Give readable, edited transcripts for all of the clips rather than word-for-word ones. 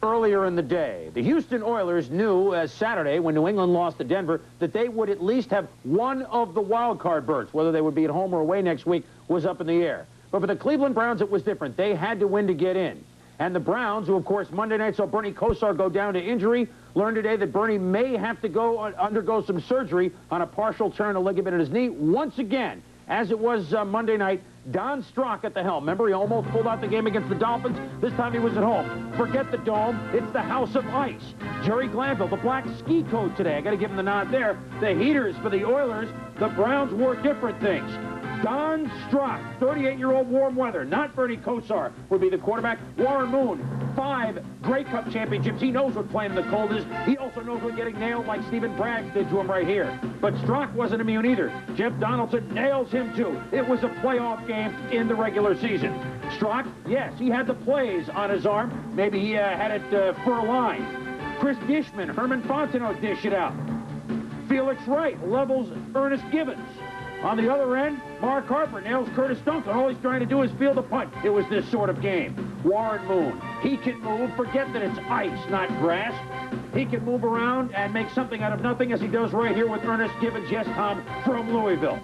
earlier in the day. The Houston Oilers knew Saturday, when New England lost to Denver, that they would at least have one of the wild card berths. Whether they would be at home or away next week was up in the air. But for the Cleveland Browns, it was different. They had to win to get in. And the Browns, who, of course, Monday night saw Bernie Kosar go down to injury, learned today that Bernie may have to undergo some surgery on a partial turn of ligament in his knee. Once again, as it was Monday night, Don Strock at the helm. Remember, he almost pulled out the game against the Dolphins. This time he was at home. Forget the dome. It's the House of Ice. Jerry Glanville, the black ski coat today. I got to give him the nod there. The heaters for the Oilers. The Browns wore different things. Don Strock, 38-year-old warm weather, not Bernie Kosar, would be the quarterback. Warren Moon, 5 Grey Cup championships. He knows what playing in the cold is. He also knows what getting nailed like Stephen Bragg did to him right here. But Strock wasn't immune either. Jeff Donaldson nails him too. It was a playoff game in the regular season. Strock, yes, he had the plays on his arm. Maybe he had it fur line. Chris Dishman, Herman Fontenot dish it out. Felix Wright levels Ernest Givens. On the other end, Mark Harper nails Curtis Duncan. All he's trying to do is field a punt. It was this sort of game. Warren Moon, he can move. Forget that it's ice, not grass. He can move around and make something out of nothing, as he does right here with Ernest Givens, yes, Tom, from Louisville.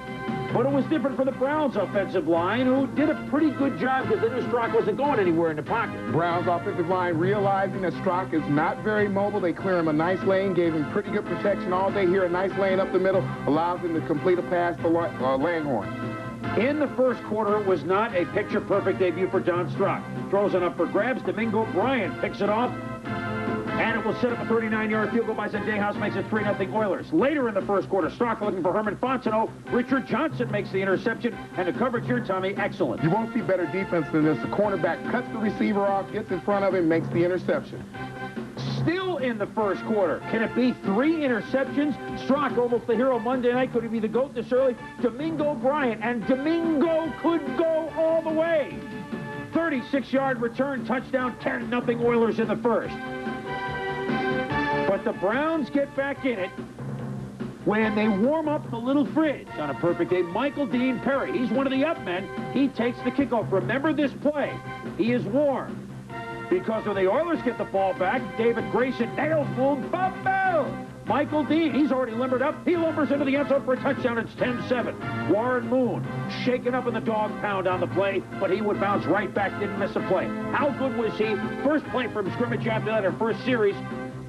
But it was different for the Browns' offensive line, who did a pretty good job because they knew Strock wasn't going anywhere in the pocket. Browns' offensive line, realizing that Strock is not very mobile, they clear him a nice lane, gave him pretty good protection all day here. A nice lane up the middle allows him to complete a pass to Langhorne. In the first quarter, it was not a picture-perfect debut for Don Strock. Throws it up for grabs. Domingo Bryant picks it off. And it will set up a 39-yard field goal by Zendejas, makes it 3-0 Oilers. Later in the first quarter, Strock looking for Herman Fontenot. Richard Johnson makes the interception, and the coverage here, Tommy, excellent. You won't see better defense than this. The cornerback cuts the receiver off, gets in front of him, makes the interception. Still in the first quarter. Can it be 3 interceptions? Strock, almost the hero Monday night. Could he be the GOAT this early? Domingo Bryant, and Domingo could go all the way. 36-yard return, touchdown, 10-0 Oilers in the first. But the Browns get back in it when they warm up the little fridge on a perfect day. Michael Dean Perry, he's one of the up men. He takes the kickoff. Remember this play. He is warm. Because when the Oilers get the ball back, David Grayson nails Moon. Fumble! Michael Dean, he's already limbered up. He lumbers into the end zone for a touchdown. It's 10-7. Warren Moon shaken up in the dog pound on the play, but he would bounce right back, didn't miss a play. How good was he? First play from scrimmage after that, our first series.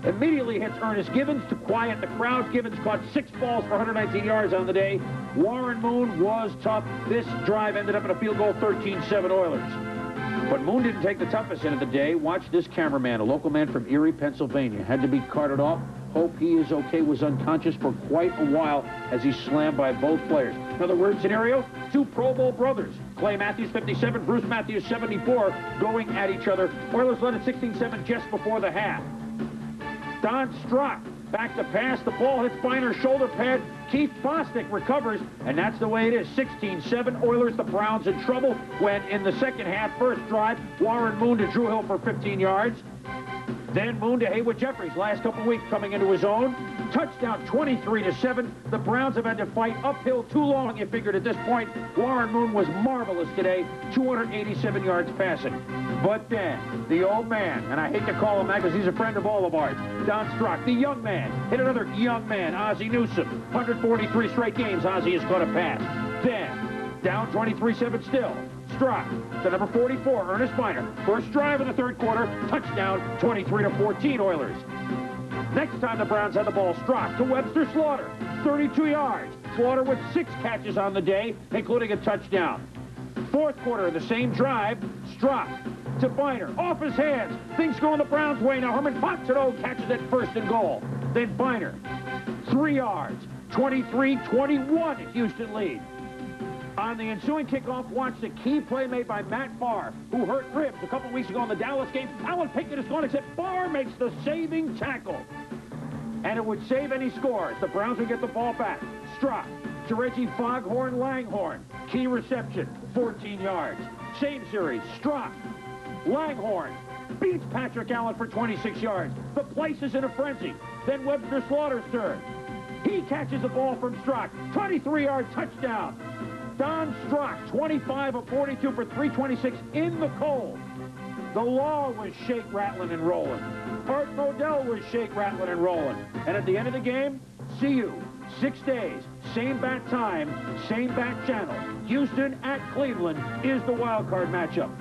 Immediately hits Ernest Givens to quiet the crowd. Givens caught 6 balls for 119 yards on the day. Warren Moon was tough. This drive ended up in a field goal, 13-7 Oilers. But Moon didn't take the toughest hit of the day. Watch this cameraman, a local man from Erie, Pennsylvania. Had to be carted off. Hope he is okay. Was unconscious for quite a while as he slammed by both players. Another word scenario, 2 Pro Bowl brothers. Clay Matthews, 57, Bruce Matthews, 74, going at each other. Oilers led at 16-7 just before the half. Don Strock back to pass. The ball hits Biner's shoulder pad. Keith Bostic recovers, and that's the way it is. 16-7. Oilers, the Browns in trouble when in the second half, first drive, Warren Moon to Drew Hill for 15 yards. Then Moon to Haywood Jeffries. Last couple of weeks coming into his own. Touchdown 23-7. The Browns have had to fight uphill too long, you figured at this point. Warren Moon was marvelous today. 287 yards passing. But then, the old man, and I hate to call him that because he's a friend of all of ours, Don Strock, the young man, hit another young man, Ozzie Newsome. 143 straight games, Ozzie has caught a pass. Then, down 23-7 still. Strock to number 44, Ernest Biner. First drive in the third quarter, touchdown, 23-14 Oilers. Next time the Browns had the ball, Strock to Webster Slaughter, 32 yards. Slaughter with 6 catches on the day, including a touchdown. Fourth quarter, the same drive, Strock to Biner, off his hands. Things going the Browns' way now. Herman Fontenot catches it first and goal. Then Biner, 3 yards, 23-21, Houston lead. On the ensuing kickoff, watch the key play made by Matt Barr, who hurt ribs a couple weeks ago in the Dallas game. Alan Pinkett is gone, except Barr makes the saving tackle. And it would save any scores. The Browns would get the ball back. Strock to Reggie Foghorn Langhorne. Key reception, 14 yards. Same series, Strock, Langhorne beats Patrick Allen for 26 yards. The place is in a frenzy. Then Webster Slaughter's turn. He catches the ball from Strock. 23-yard touchdown. Don Strock, 25 of 42 for 326 in the cold. The Law was shake, rattling, and rolling. Art Modell was shake, rattling, and rolling. And at the end of the game, see you. 6 days, same bat time, same bat channel. Houston at Cleveland is the wild card matchup.